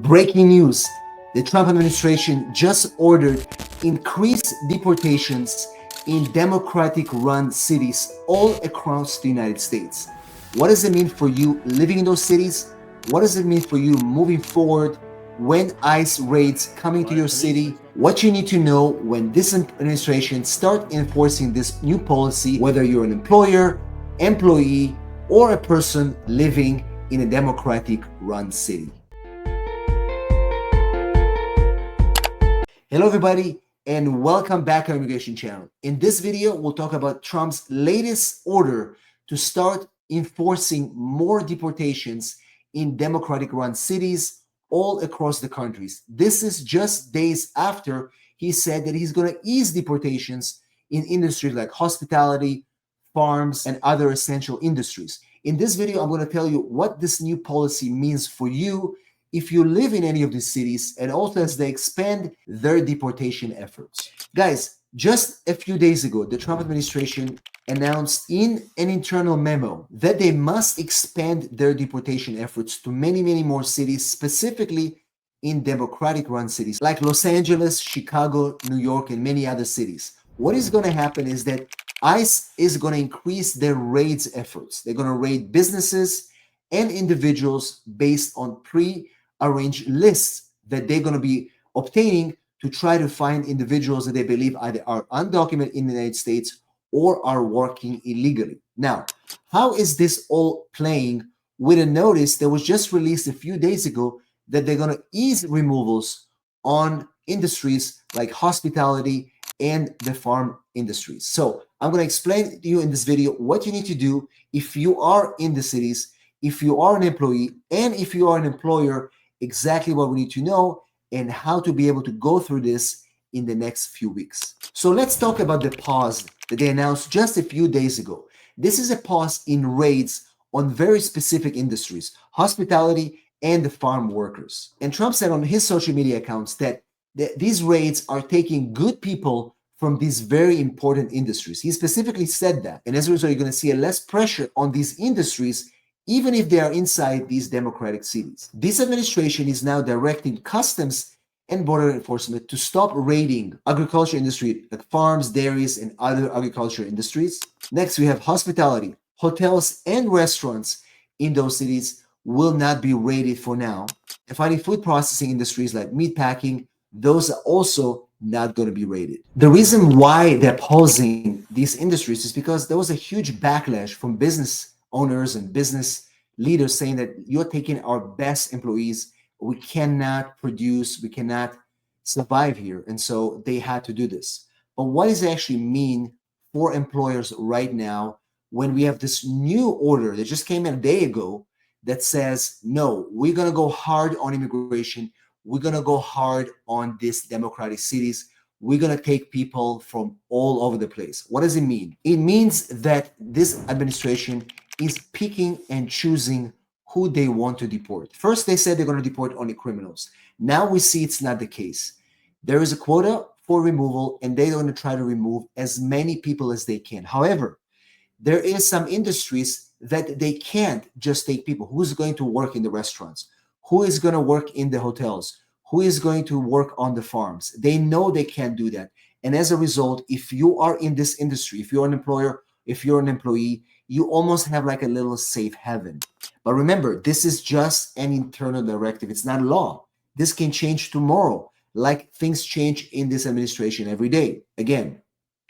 Breaking news. The Trump administration just ordered increased deportations in Democratic-run cities all across the United States. What does it mean for you living in those cities? What does it mean for you moving forward when ICE raids coming to your city? What you need to know when this administration start enforcing this new policy, whether you're an employer, employee, or a person living in a Democratic-run city. Hello everybody and welcome back to our immigration channel. In this video, we'll talk about Trump's latest order to start enforcing more deportations in Democratic-run cities all across the countries. This is just days after he said that he's going to ease deportations in industries like hospitality, farms, and other essential industries. In this video, I'm going to tell you what this new policy means for you if you live in any of these cities, and also as they expand their deportation efforts. Guys, just a few days ago, the Trump administration announced in an internal memo that they must expand their deportation efforts to many, many more cities, specifically in Democratic-run cities like Los Angeles, Chicago, New York, and many other cities. What is going to happen is that ICE is going to increase their raids efforts. They're going to raid businesses and individuals based on pre-arranged lists that they're going to be obtaining to try to find individuals that they believe either are undocumented in the United States or are working illegally. Now, how is this all playing with a notice that was just released a few days ago that they're going to ease removals on industries like hospitality and the farm industries? So I'm going to explain to you in this video what you need to do if you are in the cities, if you are an employee, and if you are an employer, exactly what we need to know and how to be able to go through this in the next few weeks. So let's talk about the pause that they announced just a few days ago. This is a pause in raids on very specific industries, hospitality and the farm workers. And Trump said on his social media accounts that these raids are taking good people from these very important industries. He specifically said that. And as a result, you're going to see a less pressure on these industries even if they are inside these democratic cities. This administration is now directing Customs and Border Enforcement to stop raiding agriculture industry like farms, dairies, and other agriculture industries. Next, we have hospitality. Hotels and restaurants in those cities will not be raided for now. And finally, food processing industries like meat packing, those are also not going to be raided. The reason why they're pausing these industries is because there was a huge backlash from business owners and business leaders saying that you're taking our best employees. We cannot produce, we cannot survive here. And so they had to do this. But what does it actually mean for employers right now when we have this new order that just came in a day ago that says, no, we're going to go hard on immigration. We're going to go hard on these democratic cities. We're going to take people from all over the place. What does it mean? It means that this administration is picking and choosing who they want to deport. First, they said they're going to deport only criminals. Now we see it's not the case. There is a quota for removal, and they're going to try to remove as many people as they can. However, there is some industries that they can't just take people. Who's going to work in the restaurants? Who is going to work in the hotels? Who is going to work on the farms? They know they can't do that. And as a result, if you are in this industry, if you're an employer, if you're an employee, you almost have like a little safe haven. But remember, this is just an internal directive. It's not law. This can change tomorrow, like things change in this administration every day. Again,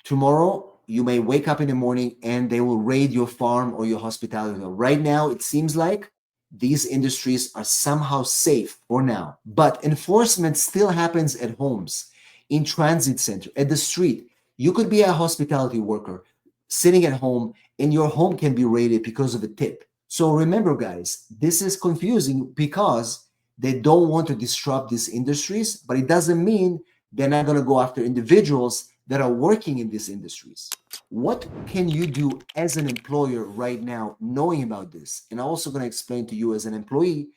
tomorrow, you may wake up in the morning and they will raid your farm or your hospitality. Right now, it seems like these industries are somehow safe for now. But enforcement still happens at homes, in transit center, at the street. You could be a hospitality worker sitting at home and your home can be raided because of a tip. So remember, guys, this is confusing because they don't want to disrupt these industries, but it doesn't mean they're not going to go after individuals that are working in these industries. What can you do as an employer right now knowing about this? And I'm also going to explain to you as an employee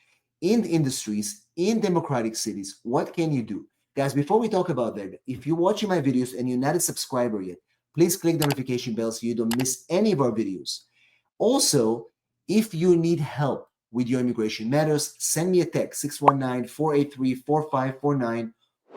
in the industries, in democratic cities, what can you do? Guys, before we talk about that, if you're watching my videos and you're not a subscriber yet, please click the notification bell so you don't miss any of our videos. Also, if you need help with your immigration matters, send me a text 619-483-4549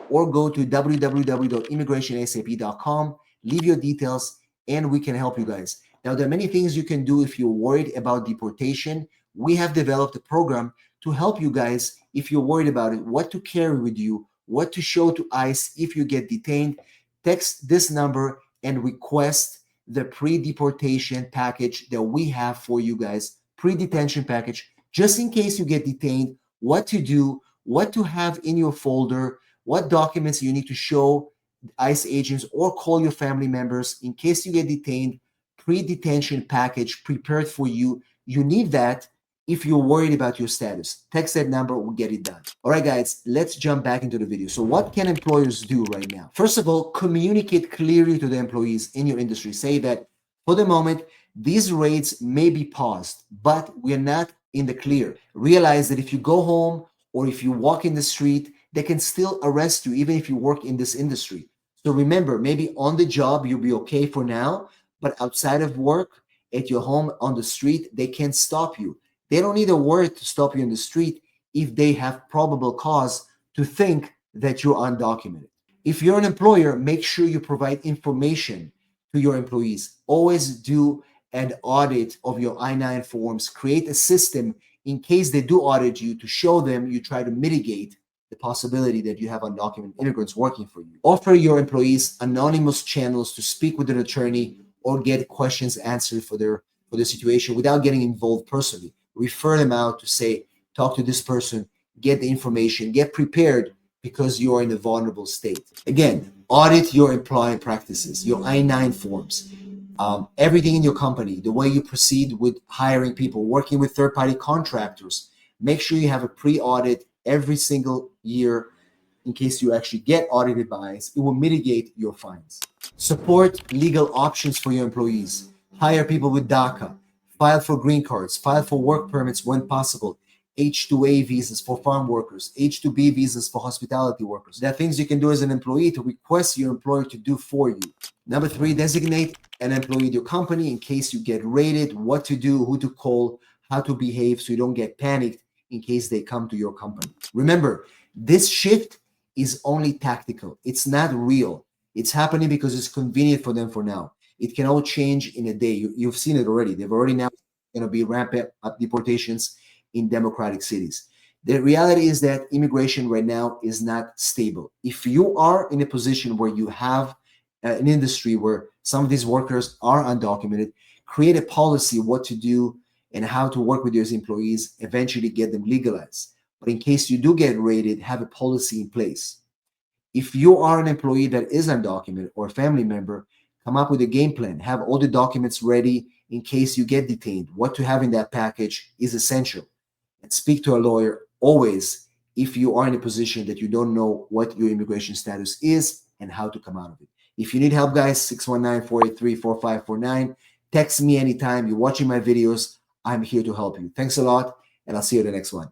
or go to www.immigrationasap.com, leave your details, and we can help you guys. Now, there are many things you can do if you're worried about deportation. We have developed a program to help you guys if you're worried about it, what to carry with you, what to show to ICE if you get detained. Text this number and request the pre-deportation package that we have for you guys, pre-detention package, just in case you get detained, what to do, what to have in your folder, what documents you need to show ICE agents or call your family members in case you get detained, pre-detention package prepared for you. You need that if you're worried about your status. Text that number, we'll get it done. All right, guys, let's jump back into the video. So what can employers do right now? First of all, communicate clearly to the employees in your industry. Say that for the moment, these raids may be paused, but we're not in the clear. Realize that if you go home or if you walk in the street, they can still arrest you even if you work in this industry. So remember, maybe on the job, you'll be okay for now, but outside of work, at your home, on the street, they can't stop you. They don't need a warrant to stop you in the street if they have probable cause to think that you're undocumented. If you're an employer, make sure you provide information to your employees. Always do an audit of your I-9 forms. Create a system in case they do audit you to show them you try to mitigate the possibility that you have undocumented immigrants working for you. Offer your employees anonymous channels to speak with an attorney or get questions answered for the situation without getting involved personally. Refer them out to say, talk to this person, get the information, get prepared because you're in a vulnerable state. Again, audit your employment practices, your I-9 forms, everything in your company, the way you proceed with hiring people, working with third-party contractors. Make sure you have a pre-audit every single year in case you actually get audited by ICE. It will mitigate your fines. Support legal options for your employees. Hire people with DACA. File for green cards. File for work permits when possible. H-2A visas for farm workers. H-2B visas for hospitality workers. There are things you can do as an employee to request your employer to do for you. Number 3, designate an employee at your company in case you get raided, what to do, who to call, how to behave so you don't get panicked in case they come to your company. Remember, this shift is only tactical. It's not real. It's happening because it's convenient for them for now. It can all change in a day. You've seen it already. They've already now going to be rampant up deportations in democratic cities. The reality is that immigration right now is not stable. If you are in a position where you have an industry where some of these workers are undocumented, create a policy what to do and how to work with your employees, eventually get them legalized. But in case you do get raided, have a policy in place. If you are an employee that is undocumented or a family member, come up with a game plan. Have all the documents ready in case you get detained. What to have in that package is essential. And speak to a lawyer always if you are in a position that you don't know what your immigration status is and how to come out of it. If you need help, guys, 619-483-4549. Text me anytime. You're watching my videos. I'm here to help you. Thanks a lot, and I'll see you in the next one.